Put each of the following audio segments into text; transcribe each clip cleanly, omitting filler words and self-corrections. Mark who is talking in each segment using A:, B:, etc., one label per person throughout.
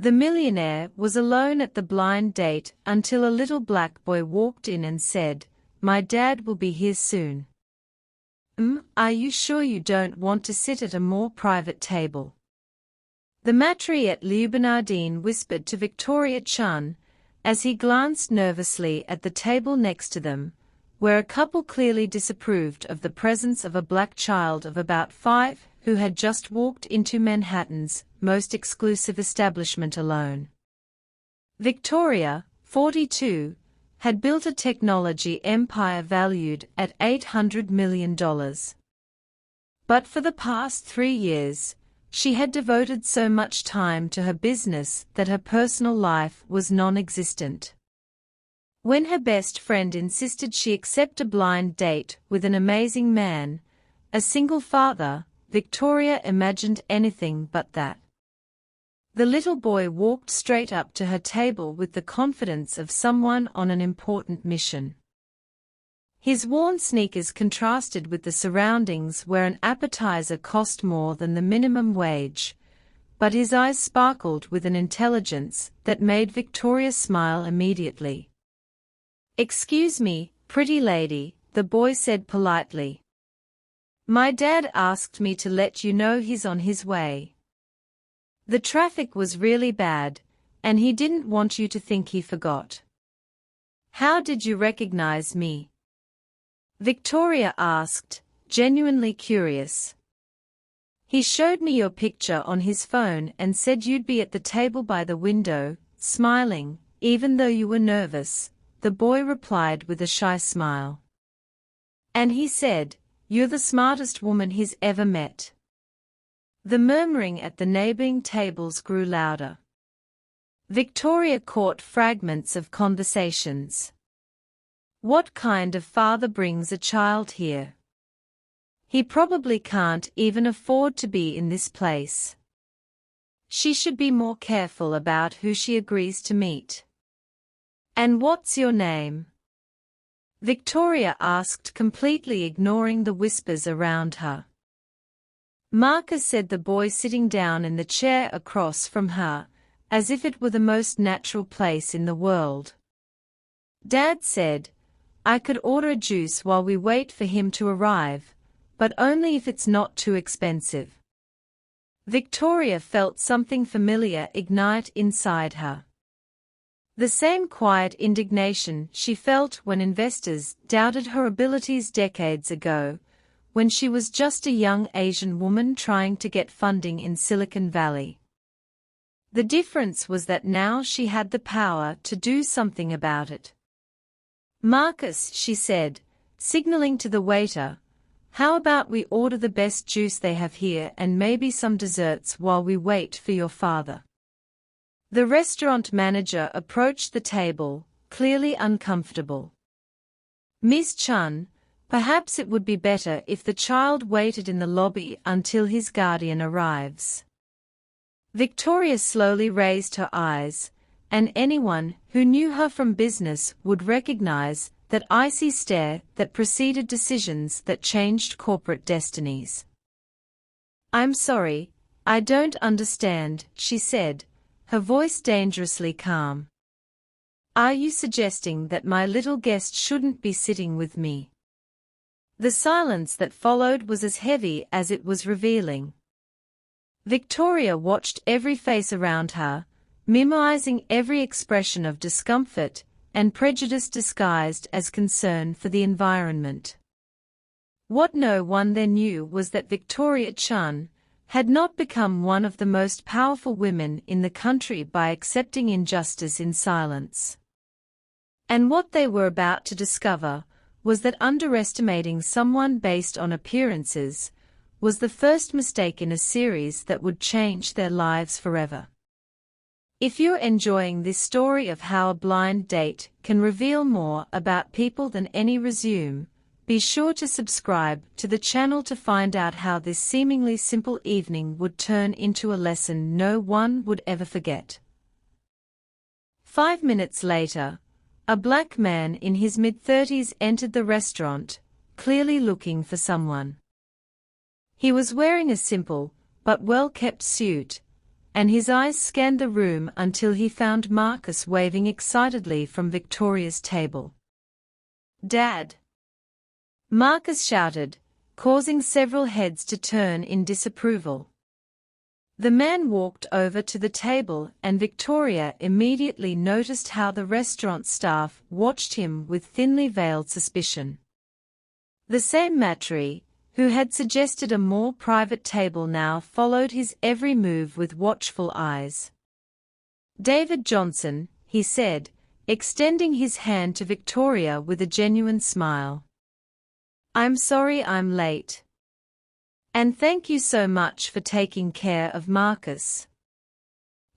A: The millionaire was alone at the blind date until a little black boy walked in and said, "My dad will be here soon." Are you sure you don't want to sit at a more private table?" The maitre Leubernardine whispered to Victoria Chun, as he glanced nervously at the table next to them, where a couple clearly disapproved of the presence of a black child of about 5 who had just walked into Manhattan's most exclusive establishment alone. Victoria, 42, had built a technology empire valued at $800 million. But for the past 3 years, she had devoted so much time to her business that her personal life was non-existent. When her best friend insisted she accept a blind date with an amazing man, a single father, Victoria imagined anything but that. The little boy walked straight up to her table with the confidence of someone on an important mission. His worn sneakers contrasted with the surroundings where an appetizer cost more than the minimum wage, but his eyes sparkled with an intelligence that made Victoria smile immediately. "Excuse me, pretty lady," the boy said politely. "My dad asked me to let you know he's on his way. The traffic was really bad, and he didn't want you to think he forgot." "How did you recognize me?" Victoria asked, genuinely curious. "He showed me your picture on his phone and said you'd be at the table by the window, smiling, even though you were nervous," the boy replied with a shy smile. "And he said, you're the smartest woman he's ever met." The murmuring at the neighboring tables grew louder. Victoria caught fragments of conversations. "What kind of father brings a child here? He probably can't even afford to be in this place. She should be more careful about who she agrees to meet." "And what's your name?" Victoria asked, completely ignoring the whispers around her. "Marcus," said the boy sitting down in the chair across from her, as if it were the most natural place in the world. "Dad said I could order a juice while we wait for him to arrive, but only if it's not too expensive." Victoria felt something familiar ignite inside her. The same quiet indignation she felt when investors doubted her abilities decades ago, when she was just a young Asian woman trying to get funding in Silicon Valley. The difference was that now she had the power to do something about it. "Marcus," she said, signaling to the waiter, "how about we order the best juice they have here and maybe some desserts while we wait for your father?" The restaurant manager approached the table, clearly uncomfortable. "Miss Chun, perhaps it would be better if the child waited in the lobby until his guardian arrives." Victoria slowly raised her eyes, and anyone who knew her from business would recognize that icy stare that preceded decisions that changed corporate destinies. "I'm sorry, I don't understand," she said, her voice dangerously calm. "Are you suggesting that my little guest shouldn't be sitting with me?" The silence that followed was as heavy as it was revealing. Victoria watched every face around her, memorizing every expression of discomfort and prejudice disguised as concern for the environment. What no one then knew was that Victoria Chun had not become one of the most powerful women in the country by accepting injustice in silence. And what they were about to discover was that underestimating someone based on appearances was the first mistake in a series that would change their lives forever. If you're enjoying this story of how a blind date can reveal more about people than any resume, be sure to subscribe to the channel to find out how this seemingly simple evening would turn into a lesson no one would ever forget. 5 minutes later, a black man in his mid-30s entered the restaurant, clearly looking for someone. He was wearing a simple, but well-kept suit, and his eyes scanned the room until he found Marcus waving excitedly from Victoria's table. "Dad!" Marcus shouted, causing several heads to turn in disapproval. The man walked over to the table and Victoria immediately noticed how the restaurant staff watched him with thinly veiled suspicion. The same matri, who had suggested a more private table, now followed his every move with watchful eyes. "David Johnson," he said, extending his hand to Victoria with a genuine smile. "I'm sorry I'm late. And thank you so much for taking care of Marcus."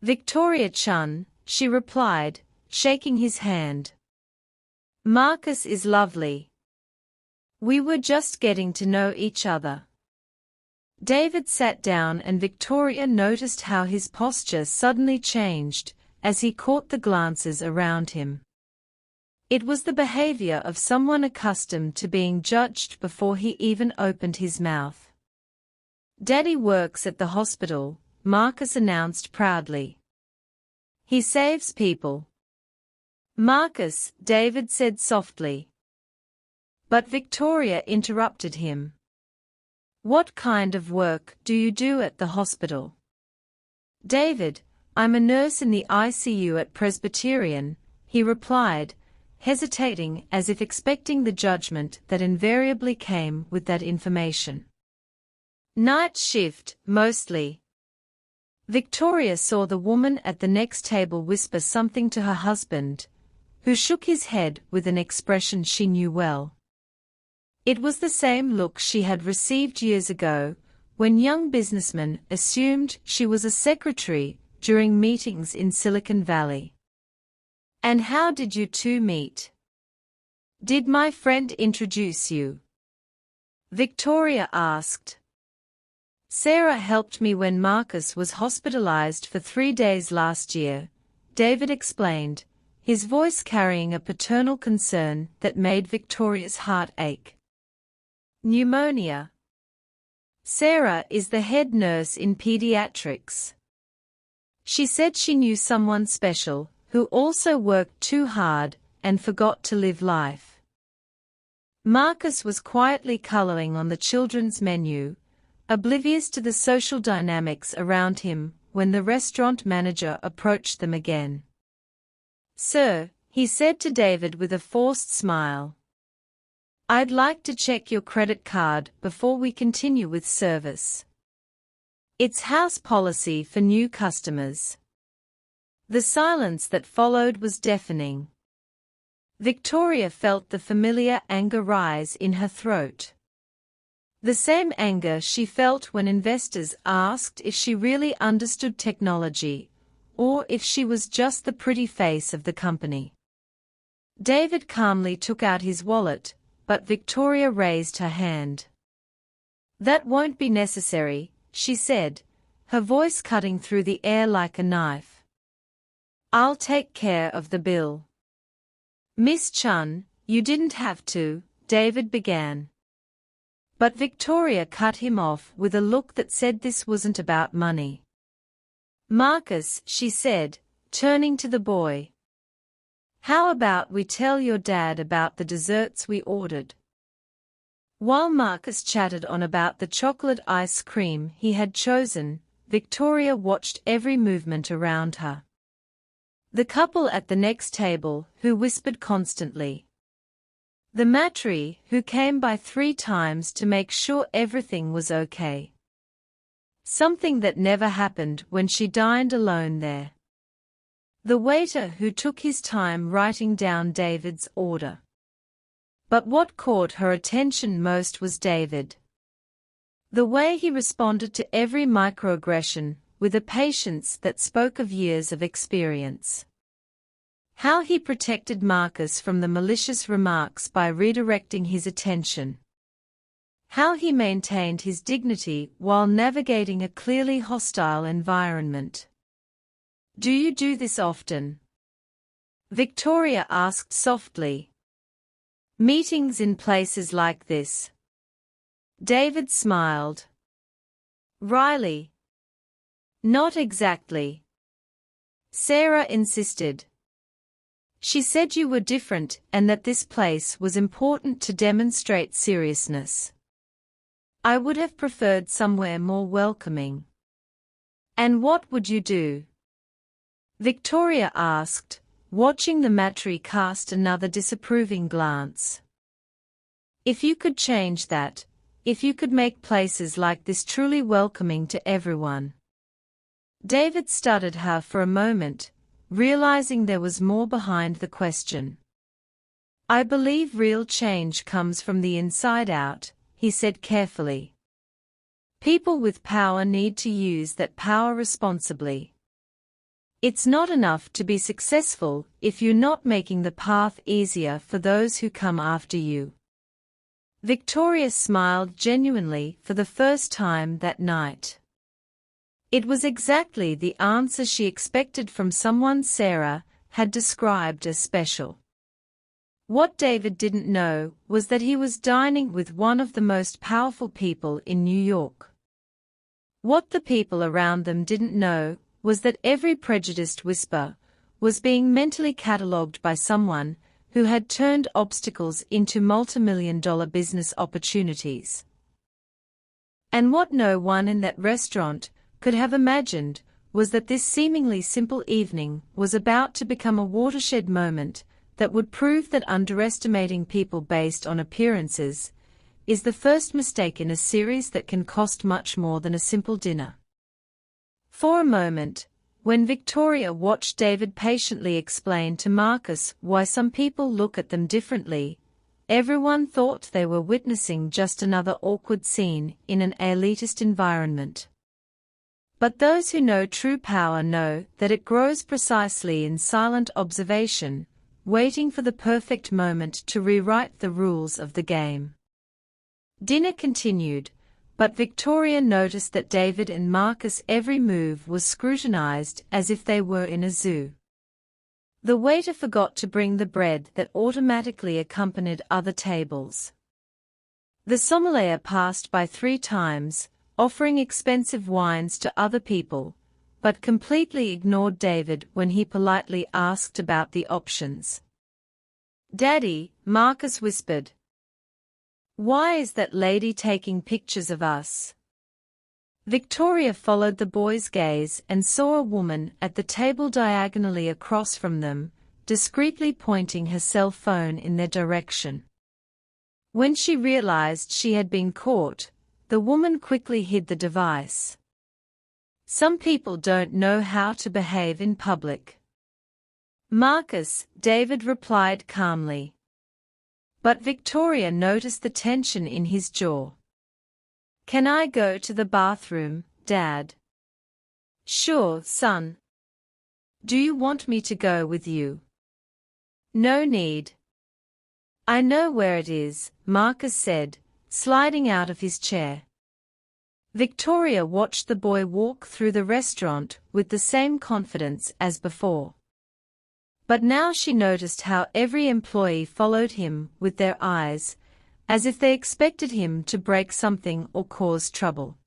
A: "Victoria Chun," she replied, shaking his hand. "Marcus is lovely. We were just getting to know each other." David sat down and Victoria noticed how his posture suddenly changed as he caught the glances around him. It was the behavior of someone accustomed to being judged before he even opened his mouth. "Daddy works at the hospital," Marcus announced proudly. "He saves people." "Marcus," David said softly. But Victoria interrupted him. "What kind of work do you do at the hospital?" "David, I'm a nurse in the ICU at Presbyterian," he replied, hesitating as if expecting the judgment that invariably came with that information. "Night shift, mostly." Victoria saw the woman at the next table whisper something to her husband, who shook his head with an expression she knew well. It was the same look she had received years ago, when young businessmen assumed she was a secretary during meetings in Silicon Valley. "And how did you two meet? Did my friend introduce you?" Victoria asked. "Sarah helped me when Marcus was hospitalized for 3 days last year," David explained, his voice carrying a paternal concern that made Victoria's heart ache. "Pneumonia. Sarah is the head nurse in pediatrics. She said she knew someone special, who also worked too hard and forgot to live life." Marcus was quietly coloring on the children's menu, oblivious to the social dynamics around him when the restaurant manager approached them again. "Sir," he said to David with a forced smile, "I'd like to check your credit card before we continue with service. It's house policy for new customers." The silence that followed was deafening. Victoria felt the familiar anger rise in her throat. The same anger she felt when investors asked if she really understood technology, or if she was just the pretty face of the company. David calmly took out his wallet, but Victoria raised her hand. "That won't be necessary," she said, her voice cutting through the air like a knife. "I'll take care of the bill." "Miss Chun, you didn't have to," David began. But Victoria cut him off with a look that said this wasn't about money. "Marcus," she said, turning to the boy, "how about we tell your dad about the desserts we ordered?" While Marcus chatted on about the chocolate ice cream he had chosen, Victoria watched every movement around her. The couple at the next table, who whispered constantly. The matri, who came by 3 times to make sure everything was okay. Something that never happened when she dined alone there. The waiter who took his time writing down David's order. But what caught her attention most was David. The way he responded to every microaggression, with a patience that spoke of years of experience. How he protected Marcus from the malicious remarks by redirecting his attention. How he maintained his dignity while navigating a clearly hostile environment. "Do you do this often?" Victoria asked softly. "Meetings in places like this?" David smiled. "Riley. Not exactly. Sarah insisted. She said you were different and that this place was important to demonstrate seriousness. I would have preferred somewhere more welcoming. And what would you do? Victoria asked, watching the matri cast another disapproving glance. If you could change that, if you could make places like this truly welcoming to everyone. David studied her for a moment, realizing there was more behind the question. I believe real change comes from the inside out, he said carefully. People with power need to use that power responsibly. It's not enough to be successful if you're not making the path easier for those who come after you. Victoria smiled genuinely for the first time that night. It was exactly the answer she expected from someone Sarah had described as special. What David didn't know was that he was dining with one of the most powerful people in New York. What the people around them didn't know was that every prejudiced whisper was being mentally catalogued by someone who had turned obstacles into multimillion-dollar business opportunities. And what no one in that restaurant could have imagined was that this seemingly simple evening was about to become a watershed moment that would prove that underestimating people based on appearances is the first mistake in a series that can cost much more than a simple dinner. For a moment, when Victoria watched David patiently explain to Marcus why some people look at them differently, everyone thought they were witnessing just another awkward scene in an elitist environment. But those who know true power know that it grows precisely in silent observation, waiting for the perfect moment to rewrite the rules of the game. Dinner continued, but Victoria noticed that David and Marcus' every move was scrutinized as if they were in a zoo. The waiter forgot to bring the bread that automatically accompanied other tables. The sommelier passed by 3 times, offering expensive wines to other people, but completely ignored David when he politely asked about the options. "Daddy," Marcus whispered. "Why is that lady taking pictures of us?" Victoria followed the boy's gaze and saw a woman at the table diagonally across from them, discreetly pointing her cell phone in their direction. When she realized she had been caught, the woman quickly hid the device. Some people don't know how to behave in public. "Marcus," David replied calmly. But Victoria noticed the tension in his jaw. "Can I go to the bathroom, Dad?" "Sure, son. Do you want me to go with you?" "No need. I know where it is," Marcus said, sliding out of his chair. Victoria watched the boy walk through the restaurant with the same confidence as before. But now she noticed how every employee followed him with their eyes, as if they expected him to break something or cause trouble.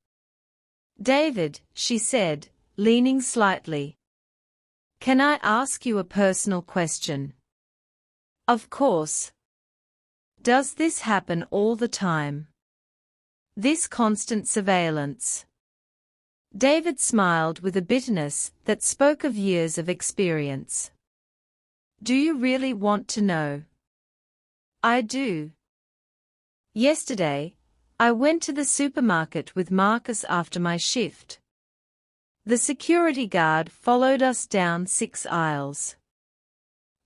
A: "David," she said, leaning slightly. "Can I ask you a personal question?" "Of course." "Does this happen all the time? This constant surveillance?" David smiled with a bitterness that spoke of years of experience. "Do you really want to know?" "I do." "Yesterday, I went to the supermarket with Marcus after my shift. The security guard followed us down 6 aisles.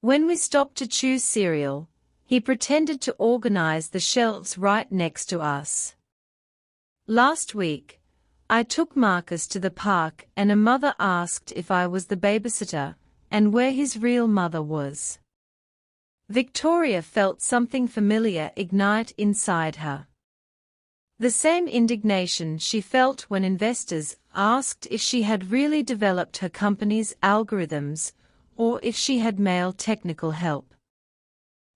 A: When we stopped to choose cereal, he pretended to organize the shelves right next to us. Last week, I took Marcus to the park and a mother asked if I was the babysitter and where his real mother was. Victoria felt something familiar ignite inside her. The same indignation she felt when investors asked if she had really developed her company's algorithms or if she had male technical help.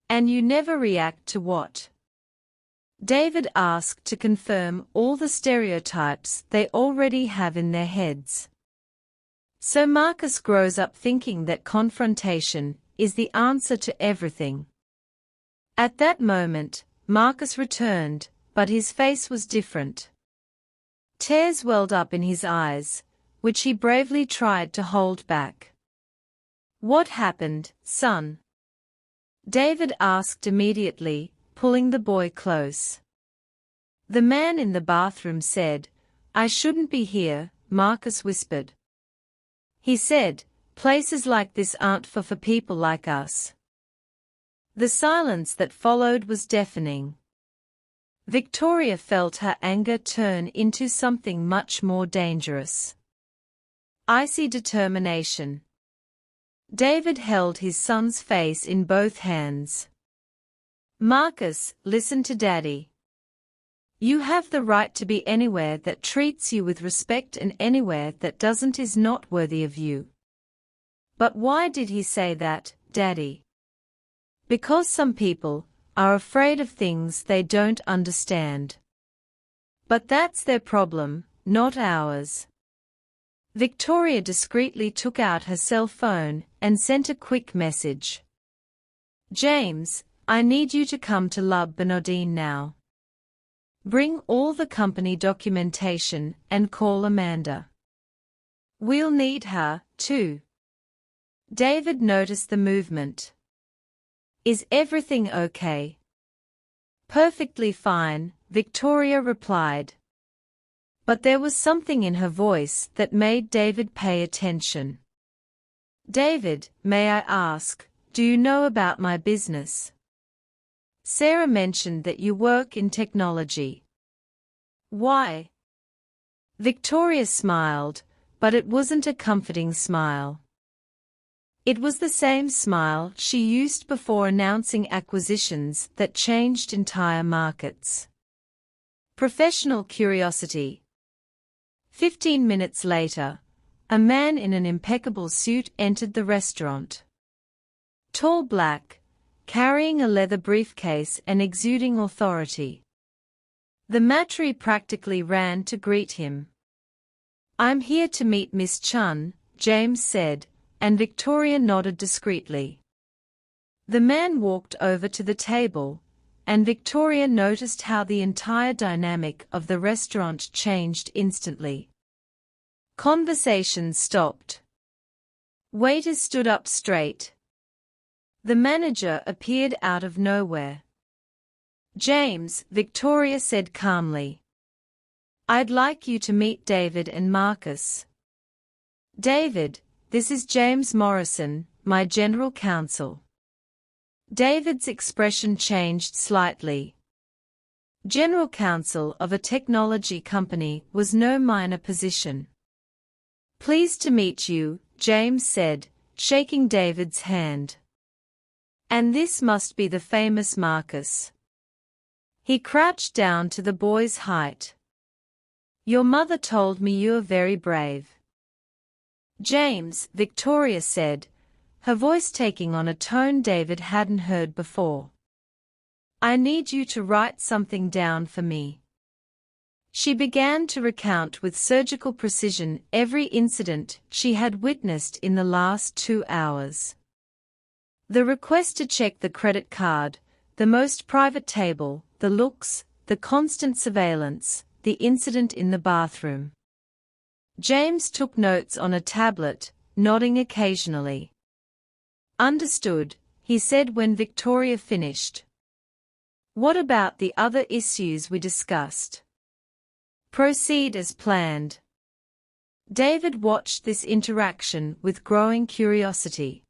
A: "And you never react to what?" David asked to confirm all the stereotypes they already have in their heads. So Marcus grows up thinking that confrontation is the answer to everything. At that moment, Marcus returned, but his face was different. Tears welled up in his eyes, which he bravely tried to hold back. "What happened, son?" David asked immediately, pulling the boy close. "The man in the bathroom said, 'I shouldn't be here,'" Marcus whispered. "He said, 'Places like this aren't for people like us.'" The silence that followed was deafening. Victoria felt her anger turn into something much more dangerous. Icy determination. David held his son's face in both hands. "Marcus, listen to Daddy. You have the right to be anywhere that treats you with respect, and anywhere that doesn't is not worthy of you." "But why did he say that, Daddy?" "Because some people are afraid of things they don't understand. But that's their problem, not ours." Victoria discreetly took out her cell phone and sent a quick message. "James, I need you to come to La Bernardine now. Bring all the company documentation and call Amanda. We'll need her, too." David noticed the movement. "Is everything okay?" "Perfectly fine," Victoria replied. But there was something in her voice that made David pay attention. "David, may I ask, do you know about my business? Sarah mentioned that you work in technology." "Why?" Victoria smiled, but it wasn't a comforting smile. It was the same smile she used before announcing acquisitions that changed entire markets. Professional curiosity. 15 minutes later, a man in an impeccable suit entered the restaurant. Tall, black, carrying a leather briefcase and exuding authority. The maître practically ran to greet him. "I'm here to meet Miss Chun," James said, and Victoria nodded discreetly. The man walked over to the table, and Victoria noticed how the entire dynamic of the restaurant changed instantly. Conversation stopped. Waiters stood up straight. The manager appeared out of nowhere. "James," Victoria said calmly. "I'd like you to meet David and Marcus." "David, this is James Morrison, my general counsel." David's expression changed slightly. General counsel of a technology company was no minor position. "Pleased to meet you," James said, shaking David's hand. "And this must be the famous Marcus." He crouched down to the boy's height. "Your mother told me you are very brave." "James," Victoria said, her voice taking on a tone David hadn't heard before. "I need you to write something down for me." She began to recount with surgical precision every incident she had witnessed in the last 2 hours. The request to check the credit card, the most private table, the looks, the constant surveillance, the incident in the bathroom. James took notes on a tablet, nodding occasionally. "Understood," he said when Victoria finished. "What about the other issues we discussed?" "Proceed as planned." David watched this interaction with growing curiosity.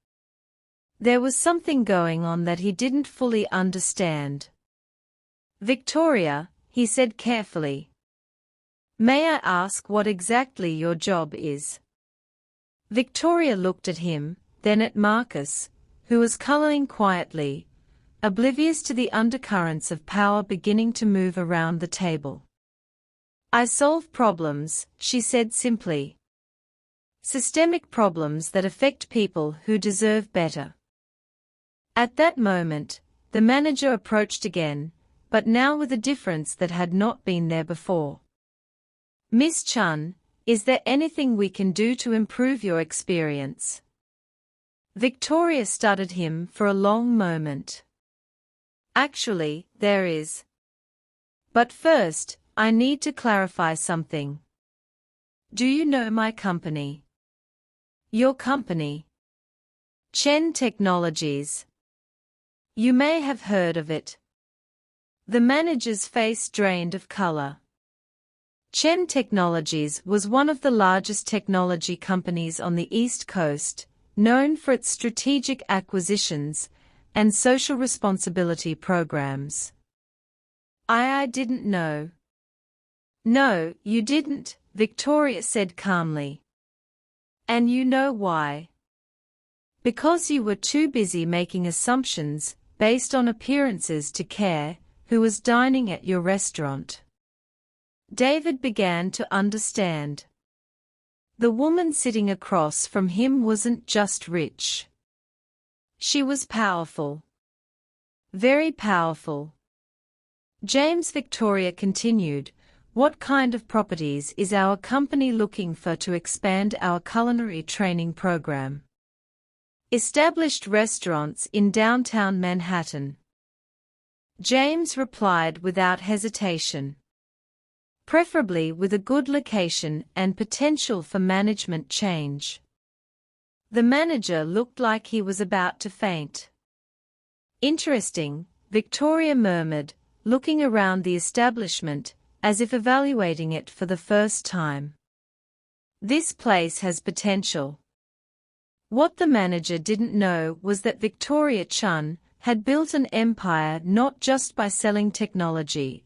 A: There was something going on that he didn't fully understand. "Victoria," he said carefully. "May I ask what exactly your job is?" Victoria looked at him, then at Marcus, who was coloring quietly, oblivious to the undercurrents of power beginning to move around the table. "I solve problems," she said simply. "Systemic problems that affect people who deserve better." At that moment, the manager approached again, but now with a difference that had not been there before. "Miss Chun, Is there anything we can do to improve your experience? Victoria studied him for a long moment. Actually, there is. But first, I need to clarify something. Do you know my company? Your company? Chen Technologies. You may have heard of it. The manager's face drained of color. Chen Technologies was one of the largest technology companies on the East Coast, known for its strategic acquisitions and social responsibility programs. I didn't know. No, you didn't, Victoria said calmly. And you know why? Because you were too busy making assumptions based on appearances to care who was dining at your restaurant. David began to understand. The woman sitting across from him wasn't just rich. She was powerful. Very powerful. James, Victoria continued, what kind of properties is our company looking for to expand our culinary training program? Established restaurants in downtown Manhattan. James replied without hesitation. Preferably with a good location and potential for management change. The manager looked like he was about to faint. Interesting, Victoria murmured, looking around the establishment, as if evaluating it for the first time. This place has potential. What the manager didn't know was that Victoria Chun had built an empire not just by selling technology,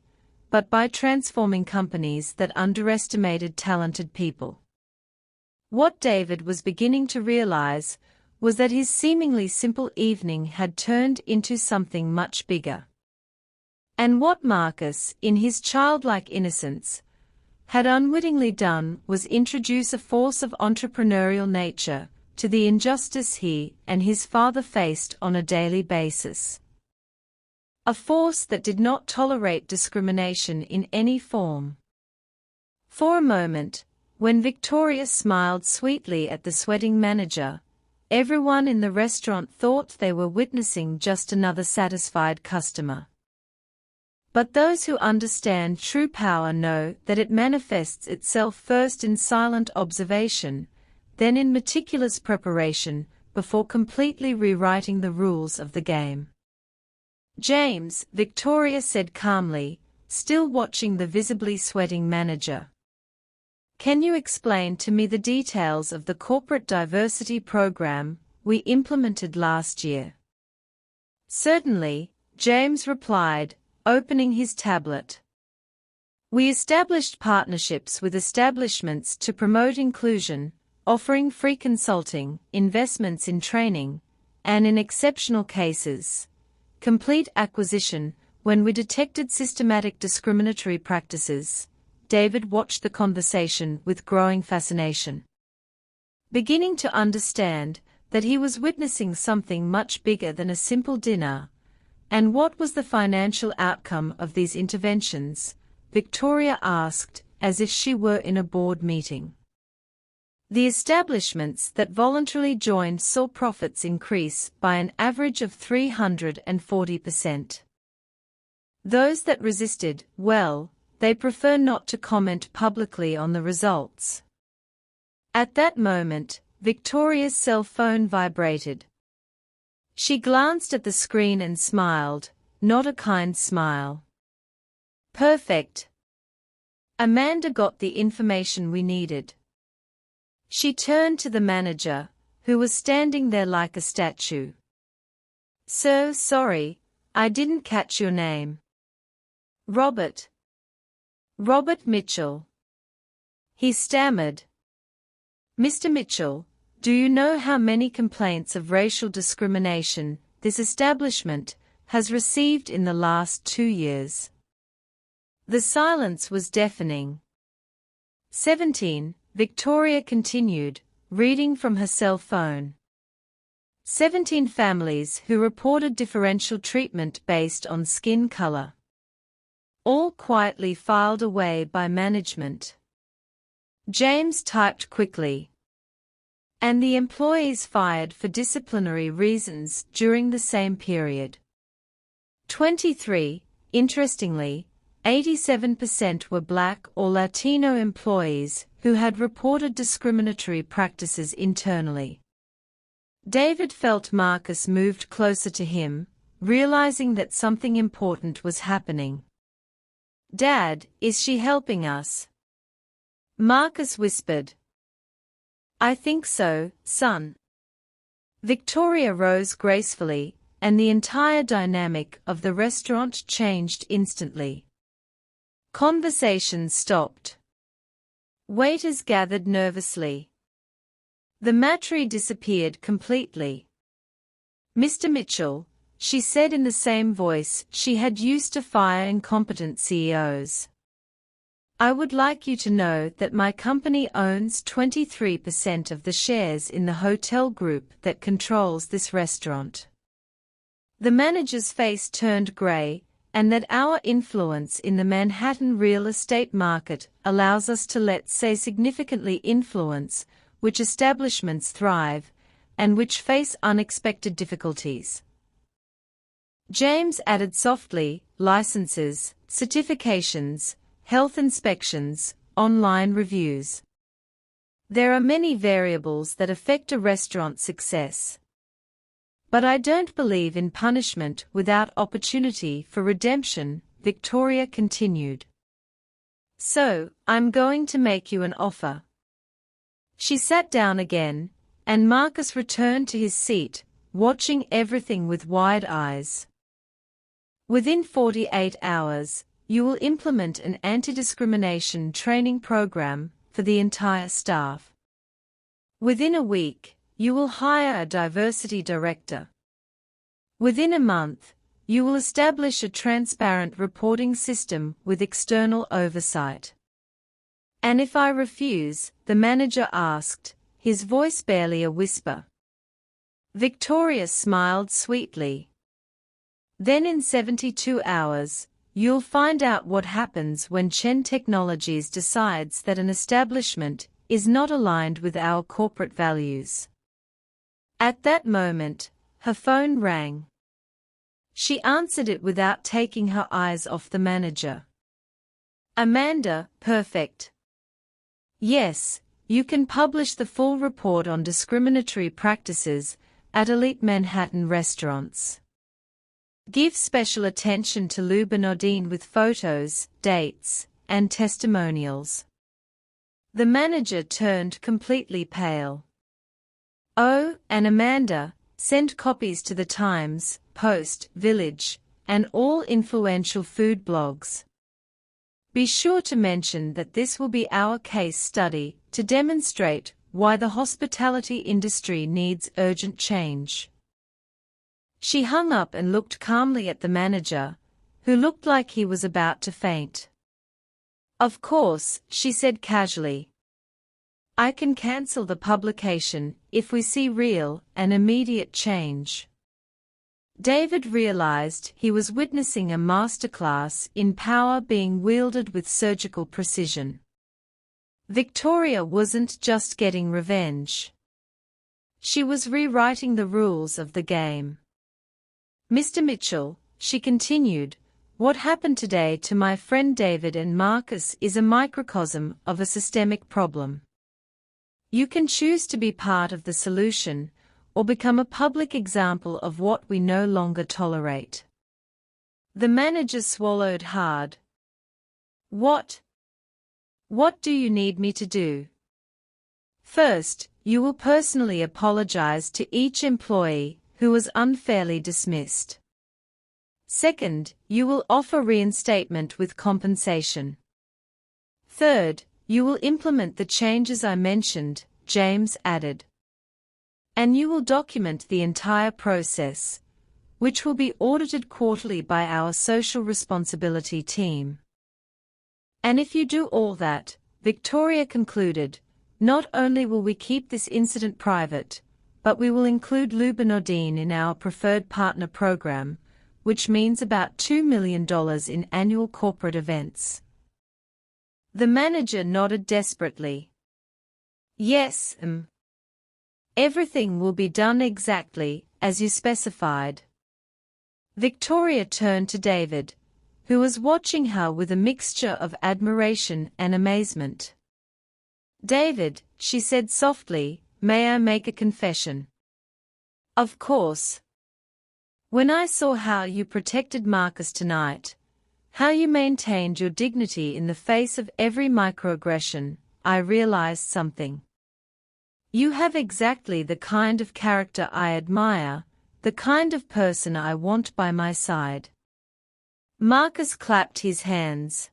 A: but by transforming companies that underestimated talented people. What David was beginning to realize was that his seemingly simple evening had turned into something much bigger. And what Marcus, in his childlike innocence, had unwittingly done was introduce a force of entrepreneurial nature to the injustice he and his father faced on a daily basis. A force that did not tolerate discrimination in any form. For a moment, when Victoria smiled sweetly at the sweating manager, everyone in the restaurant thought they were witnessing just another satisfied customer. But those who understand true power know that it manifests itself first in silent observation, then in meticulous preparation, before completely rewriting the rules of the game. James, Victoria said calmly, still watching the visibly sweating manager. Can you explain to me the details of the corporate diversity program we implemented last year? Certainly, James replied, opening his tablet. We established partnerships with establishments to promote inclusion, offering free consulting, investments in training, and in exceptional cases, complete acquisition. When we detected systematic discriminatory practices, David watched the conversation with growing fascination. Beginning to understand that he was witnessing something much bigger than a simple dinner. And what was the financial outcome of these interventions? Victoria asked, as if she were in a board meeting. The establishments that voluntarily joined saw profits increase by an average of 340%. Those that resisted, well, they prefer not to comment publicly on the results. At that moment, Victoria's cell phone vibrated. She glanced at the screen and smiled, not a kind smile. Perfect. Amanda got the information we needed. She turned to the manager, who was standing there like a statue. Sir, sorry, I didn't catch your name. Robert. Robert Mitchell. He stammered. Mr. Mitchell, do you know how many complaints of racial discrimination this establishment has received in the last 2 years? The silence was deafening. 17, Victoria continued, reading from her cell phone. 17 families who reported differential treatment based on skin color. All quietly filed away by management. James typed quickly. And the employees fired for disciplinary reasons during the same period. 23. Interestingly, 87% were Black or Latino employees who had reported discriminatory practices internally. David felt Marcus moved closer to him, realizing that something important was happening. "Dad, is she helping us?" Marcus whispered. "I think so, son." Victoria rose gracefully, and the entire dynamic of the restaurant changed instantly. Conversation stopped. Waiters gathered nervously. The maitre disappeared completely. "Mr. Mitchell," she said in the same voice she had used to fire incompetent CEOs. "I would like you to know that my company owns 23% of the shares in the hotel group that controls this restaurant." The manager's face turned gray, and that our influence in the Manhattan real estate market allows us to, let's say, significantly influence which establishments thrive and which face unexpected difficulties. James added softly, licenses, certifications, health inspections, online reviews. There are many variables that affect a restaurant's success. But I don't believe in punishment without opportunity for redemption, Victoria continued. "So, I'm going to make you an offer." She sat down again, and Marcus returned to his seat, watching everything with wide eyes. "Within 48 hours, you will implement an anti-discrimination training program for the entire staff. Within a week, you will hire a diversity director. Within a month, you will establish a transparent reporting system with external oversight." "And if I refuse?" the manager asked, his voice barely a whisper. Victoria smiled sweetly. "Then in 72 hours, you'll find out what happens when Chen Technologies decides that an establishment is not aligned with our corporate values." At that moment, her phone rang. She answered it without taking her eyes off the manager. "Amanda, perfect. Yes, you can publish the full report on discriminatory practices at elite Manhattan restaurants. Give special attention to Lou Bernardine with photos, dates, and testimonials." The manager turned completely pale. "Oh, and Amanda, send copies to the Times, Post, Village, and all influential food blogs. Be sure to mention that this will be our case study to demonstrate why the hospitality industry needs urgent change." She hung up and looked calmly at the manager, who looked like he was about to faint. "Of course," she said casually. "I can cancel the publication if we see real and immediate change." David realized he was witnessing a masterclass in power being wielded with surgical precision. Victoria wasn't just getting revenge. She was rewriting the rules of the game. "Mr. Mitchell," she continued, "what happened today to my friend David and Marcus is a microcosm of a systemic problem. You can choose to be part of the solution, or become a public example of what we no longer tolerate." The manager swallowed hard. What do you need me to do?" "First, you will personally apologize to each employee who was unfairly dismissed. Second, you will offer reinstatement with compensation. Third, you will implement the changes I mentioned," James added. "And you will document the entire process, which will be audited quarterly by our social responsibility team. And if you do all that," Victoria concluded, "not only will we keep this incident private, but we will include Lou Bernardine in our preferred partner program, which means about $2 million in annual corporate events." The manager nodded desperately. Yes, everything will be done exactly as you specified. Victoria turned to David, who was watching her with a mixture of admiration and amazement. David, she said softly, may I make a confession? Of course. When I saw how you protected Marcus tonight, how you maintained your dignity in the face of every microaggression, I realized something. You have exactly the kind of character I admire, the kind of person I want by my side. Marcus clapped his hands.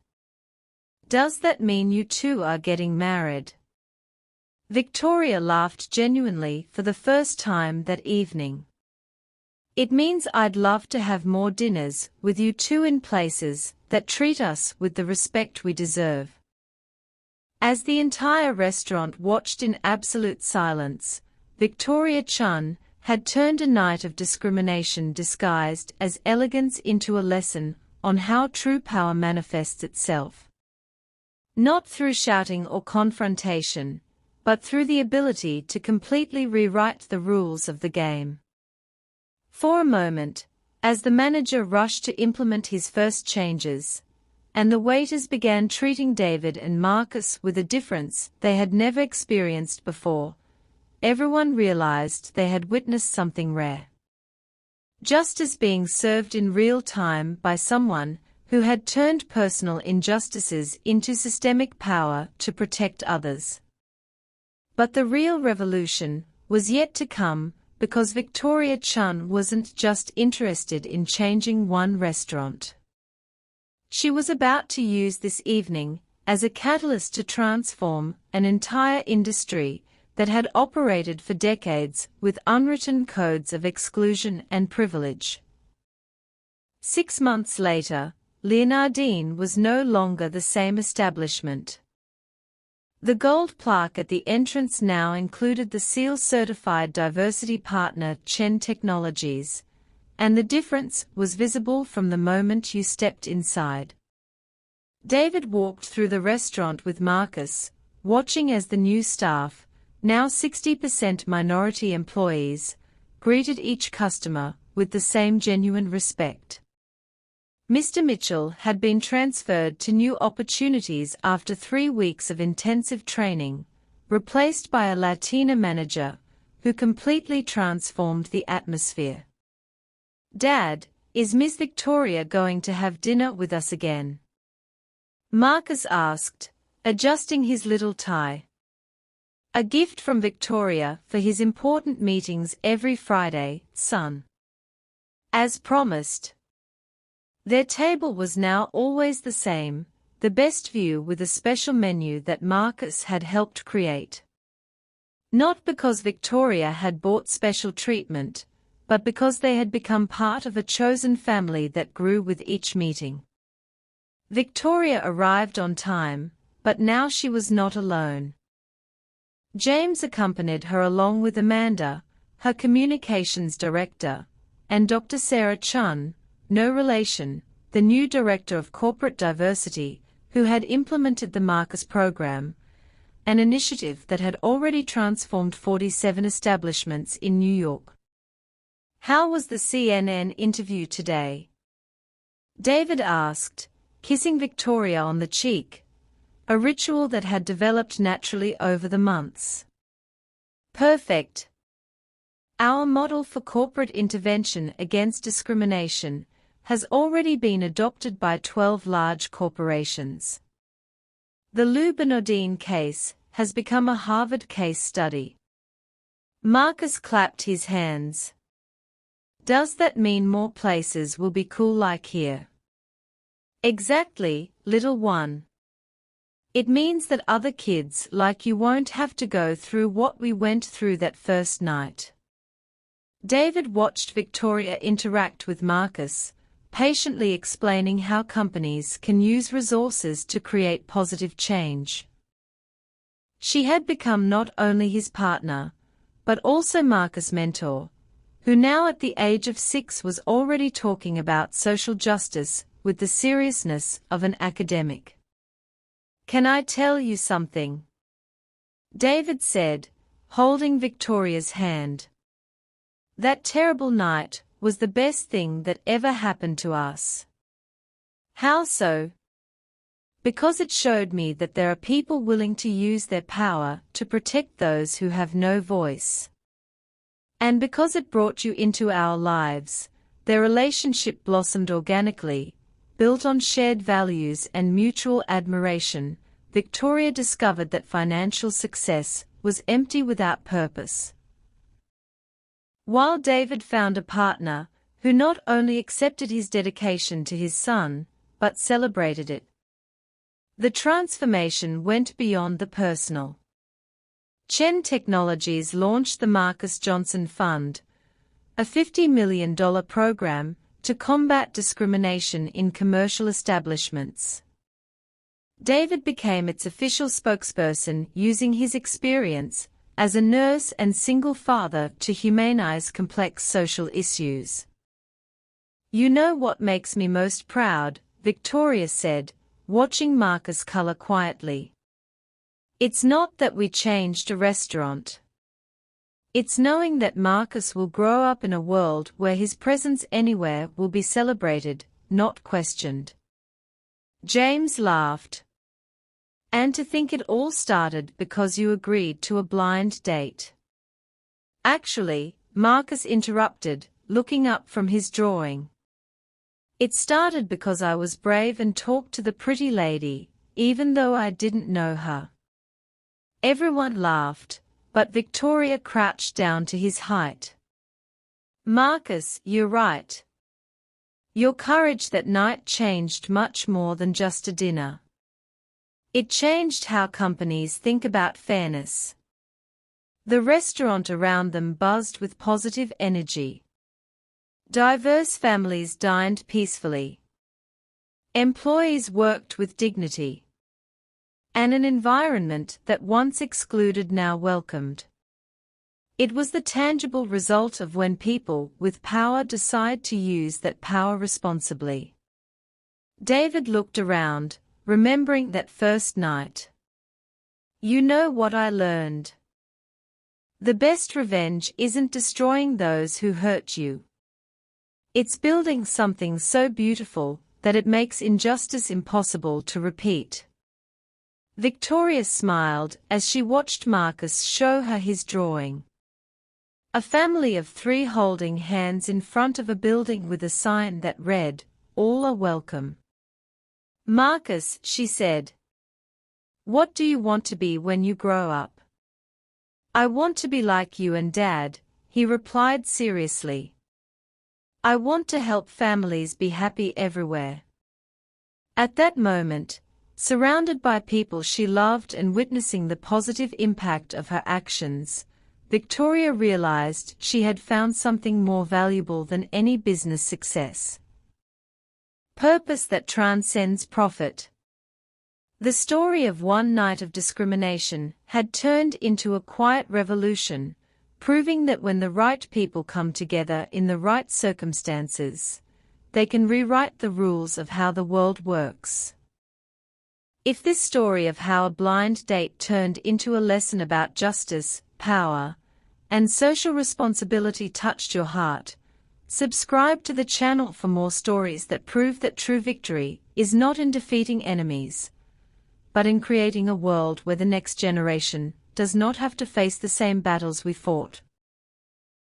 A: Does that mean you two are getting married? Victoria laughed genuinely for the first time that evening. It means I'd love to have more dinners with you two in places that treat us with the respect we deserve. As the entire restaurant watched in absolute silence, Victoria Chun had turned a night of discrimination disguised as elegance into a lesson on how true power manifests itself. Not through shouting or confrontation, but through the ability to completely rewrite the rules of the game. For a moment, as the manager rushed to implement his first changes, and the waiters began treating David and Marcus with a difference they had never experienced before, everyone realized they had witnessed something rare. Justice being served in real time by someone who had turned personal injustices into systemic power to protect others. But the real revolution was yet to come, because Victoria Chun wasn't just interested in changing one restaurant. She was about to use this evening as a catalyst to transform an entire industry that had operated for decades with unwritten codes of exclusion and privilege. 6 months later, Leonardine was no longer the same establishment. The gold plaque at the entrance now included the SEAL-certified diversity partner Chen Technologies, and the difference was visible from the moment you stepped inside. David walked through the restaurant with Marcus, watching as the new staff, now 60% minority employees, greeted each customer with the same genuine respect. Mr. Mitchell had been transferred to new opportunities after 3 weeks of intensive training, replaced by a Latina manager who completely transformed the atmosphere. Dad, is Miss Victoria going to have dinner with us again? Marcus asked, adjusting his little tie. A gift from Victoria for his important meetings every Friday, son. As promised. Their table was now always the same, the best view with a special menu that Marcus had helped create. Not because Victoria had bought special treatment, but because they had become part of a chosen family that grew with each meeting. Victoria arrived on time, but now she was not alone. James accompanied her along with Amanda, her communications director, and Dr. Sarah Chun, no relation, the new director of corporate diversity, who had implemented the Marcus program, an initiative that had already transformed 47 establishments in New York. How was the CNN interview today? David asked, kissing Victoria on the cheek, a ritual that had developed naturally over the months. Perfect. Our model for corporate intervention against discrimination has already been adopted by 12 large corporations. The Lou Bernardine case has become a Harvard case study. Marcus clapped his hands. Does that mean more places will be cool like here? Exactly, little one. It means that other kids like you won't have to go through what we went through that first night. David watched Victoria interact with Marcus, patiently explaining how companies can use resources to create positive change. She had become not only his partner, but also Marcus' mentor, who now at the age of 6 was already talking about social justice with the seriousness of an academic. Can I tell you something? David said, holding Victoria's hand. That terrible night was the best thing that ever happened to us. How so? Because it showed me that there are people willing to use their power to protect those who have no voice. And because it brought you into our lives, their relationship blossomed organically, built on shared values and mutual admiration. Victoria discovered that financial success was empty without purpose. While David found a partner who not only accepted his dedication to his son, but celebrated it. The transformation went beyond the personal. Chen Technologies launched the Marcus Johnson Fund, a $50 million program to combat discrimination in commercial establishments. David became its official spokesperson, using his experience as a nurse and single father to humanize complex social issues. You know what makes me most proud, Victoria said, watching Marcus color quietly. It's not that we changed a restaurant. It's knowing that Marcus will grow up in a world where his presence anywhere will be celebrated, not questioned. James laughed. And to think it all started because you agreed to a blind date. Actually, Marcus interrupted, looking up from his drawing. It started because I was brave and talked to the pretty lady, even though I didn't know her. Everyone laughed, but Victoria crouched down to his height. Marcus, you're right. Your courage that night changed much more than just a dinner. It changed how companies think about fairness. The restaurant around them buzzed with positive energy. Diverse families dined peacefully. Employees worked with dignity. And an environment that once excluded now welcomed. It was the tangible result of when people with power decide to use that power responsibly. David looked around, remembering that first night. You know what I learned? The best revenge isn't destroying those who hurt you. It's building something so beautiful that it makes injustice impossible to repeat. Victoria smiled as she watched Marcus show her his drawing. A family of 3 holding hands in front of a building with a sign that read, "All are welcome." Marcus, she said. What do you want to be when you grow up? I want to be like you and Dad, he replied seriously. I want to help families be happy everywhere. At that moment, surrounded by people she loved and witnessing the positive impact of her actions, Victoria realized she had found something more valuable than any business success. Purpose that transcends profit. The story of one night of discrimination had turned into a quiet revolution, proving that when the right people come together in the right circumstances, they can rewrite the rules of how the world works. If this story of how a blind date turned into a lesson about justice, power, and social responsibility touched your heart, subscribe to the channel for more stories that prove that true victory is not in defeating enemies, but in creating a world where the next generation does not have to face the same battles we fought.